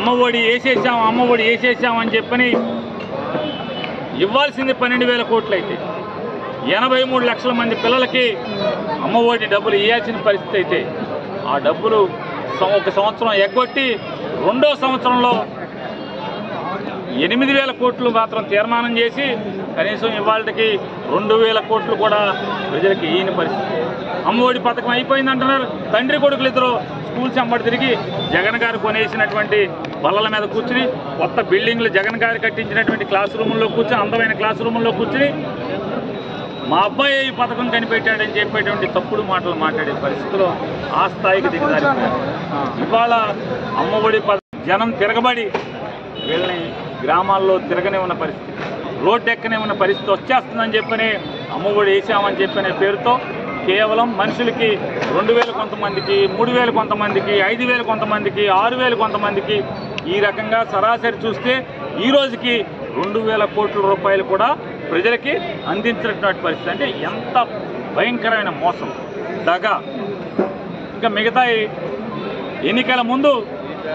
అమ్మఒడి వేసేసాం అని చెప్పని ఇవ్వాల్సింది 12,000 కోట్లు అయితే 83 లక్షల మంది పిల్లలకి అమ్మఒడి డబ్బులు ఇవ్వాల్సిన పరిస్థితి అయితే ఆ డబ్బులు ఒక సంవత్సరం ఎగ్గొట్టి రెండో సంవత్సరంలో 8,000 కోట్లు మాత్రం తీర్మానం చేసి కనీసం ఇవాళకి 2,000 కోట్లు కూడా ప్రజలకి ఈయన పరిస్థితి. అమ్మఒడి పథకం అయిపోయిందంటున్నారు. తండ్రి కొడుకులు ఇద్దరు స్కూల్స్ వెంబడి తిరిగి జగన్ గారు కొనేసినటువంటి బల్లల మీద కూర్చుని కొత్త బిల్డింగ్లు జగన్ గారు కట్టించినటువంటి క్లాస్ రూముల్లో కూర్చుని అందమైన క్లాస్ రూముల్లో కూర్చుని మా అబ్బాయి ఈ పథకం కనిపెట్టాడని చెప్పేటువంటి తప్పుడు మాటలు మాట్లాడే పరిస్థితిలో ఆ స్థాయికి దిగజారు. ఇవాళ అమ్మఒడి జనం తిరగబడి వీళ్ళని గ్రామాల్లో తిరగనే ఉన్న పరిస్థితి, రోడ్డు ఎక్కనే ఉన్న పరిస్థితి వచ్చేస్తుందని చెప్పని అమ్మఒడి వేసామని చెప్పనే పేరుతో కేవలం మనుషులకి 2,000 కొంతమందికి, 3,000 కొంతమందికి, 5,000 కొంతమందికి, 6,000 కొంతమందికి ఈ రకంగా సరాసరి చూస్తే ఈ రోజుకి 2,000 కోట్ల రూపాయలు కూడా ప్రజలకి అందించినటువంటి పరిస్థితి. అంటే ఎంత భయంకరమైన మోసం, దగా. ఇంకా మిగతా ఎన్నికల ముందు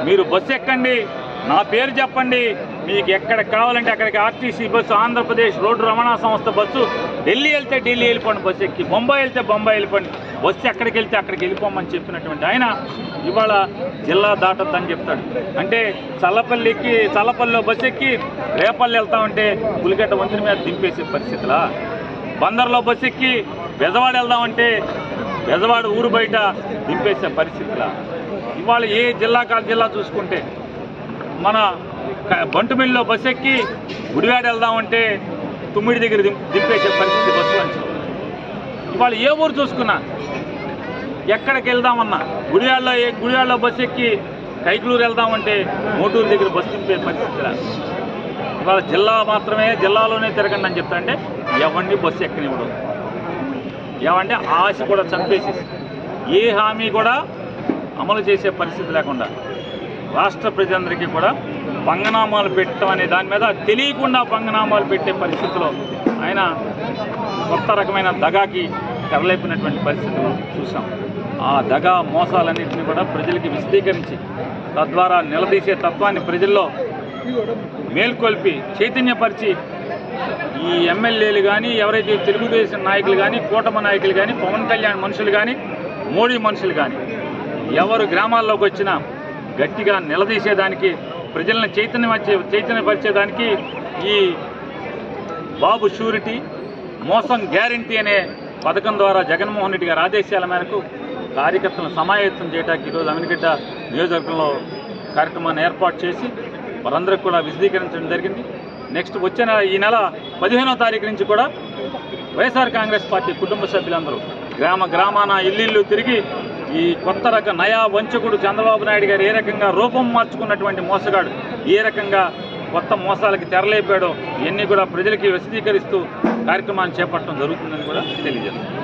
మీరు బస్సు ఎక్కండి, నా పేరు చెప్పండి, మీకు ఎక్కడ కావాలంటే అక్కడికి ఆర్టీసీ బస్సు, ఆంధ్రప్రదేశ్ రోడ్డు రవాణా సంస్థ బస్సు, ఢిల్లీ వెళ్తే ఢిల్లీ వెళ్ళిపోండి బస్సు ఎక్కి, బొంబాయి వెళ్తే బొంబాయి వెళ్ళిపోండి, బస్సు ఎక్కడికి వెళ్తే అక్కడికి వెళ్ళిపోమని చెప్పినటువంటి ఆయన ఇవాళ జిల్లా దాటొద్దని చెప్తాడు. అంటే చల్లపల్లిలో బస్సు ఎక్కి రేపల్లి వెళ్తామంటే పులిగడ్డ వంతుల మీద దింపేసే పరిస్థితులా? బందర్లో బస్సు ఎక్కి బెజవాడ వెళ్దామంటే బెజవాడ ఊరు బయట దింపేసే పరిస్థితులా? ఇవాళ ఏ జిల్లా చూసుకుంటే మన బంటుమిల్లిలో బస్సు ఎక్కి గుడివాడ వెళ్దామంటే తుమ్మిడి దగ్గర దింపేసే పరిస్థితి బస్సు నుంచి. ఇవాళ ఏ ఊరు చూసుకున్నా ఎక్కడికి వెళ్దామన్నా గుడివాడలో బస్సు ఎక్కి కైకులూరు వెళ్దామంటే మోటూరు దగ్గర బస్సు దింపే పరిస్థితి. ఇవాళ జిల్లాలోనే తిరగండి అని చెప్తాంటే ఎవరిని బస్సు ఎక్కనివ్వడం, ఏమంటే ఆశ కూడా చంపేసేసి ఏ హామీ కూడా అమలు చేసే పరిస్థితి లేకుండా రాష్ట్ర ప్రజలందరికీ కూడా పంగనామాలు పెట్టడం అనే దాని మీద తెలియకుండా పంగనామాలు పెట్టే పరిస్థితిలో ఆయన కొత్త రకమైన దగాకి తెరలేపినటువంటి పరిస్థితులు చూసాం. ఆ దగా మోసాలన్నింటినీ కూడా ప్రజలకి విశదీకరించి తద్వారా నిలదీసే తత్వాన్ని ప్రజల్లో మేల్కొల్పి చైతన్యపరిచి ఈ ఎమ్మెల్యేలు కానీ, ఎవరైతే తెలుగుదేశం నాయకులు కానీ, కూటమి నాయకులు కానీ, పవన్ కళ్యాణ్ మనుషులు కానీ, మోడీ మనుషులు కానీ ఎవరు గ్రామాల్లోకి వచ్చినా గట్టిగా నిలదీసేదానికి, ప్రజలను చైతన్యపరిచేదానికి ఈ బాబు షూరిటీ, మోసం గ్యారంటీ అనే పథకం ద్వారా జగన్మోహన్ రెడ్డి గారి ఆదేశాల మేరకు కార్యకర్తలను సమాయత్తం చేయడానికి ఈరోజు అమీన్గడ్డ నియోజకవర్గంలో కార్యక్రమాన్ని ఏర్పాటు చేసి వారందరికీ కూడా విశదీకరించడం జరిగింది. నెక్స్ట్ వచ్చే ఈ నెల 15వ తారీఖు నుంచి కూడా వైఎస్ఆర్ కాంగ్రెస్ పార్టీ కుటుంబ సభ్యులందరూ గ్రామాన ఇల్లు తిరిగి ఈ కొత్త రకం నయా వంచకుడు చంద్రబాబు నాయుడు గారు ఏ రకంగా రూపం మార్చుకున్నటువంటి మోసగాడు ఏ రకంగా కొత్త మోసాలకి తెరలేపాడో ఇవన్నీ కూడా ప్రజలకి విశదీకరిస్తూ కార్యక్రమాన్ని చేపట్టడం జరుగుతుందని కూడా తెలియజేస్తుంది.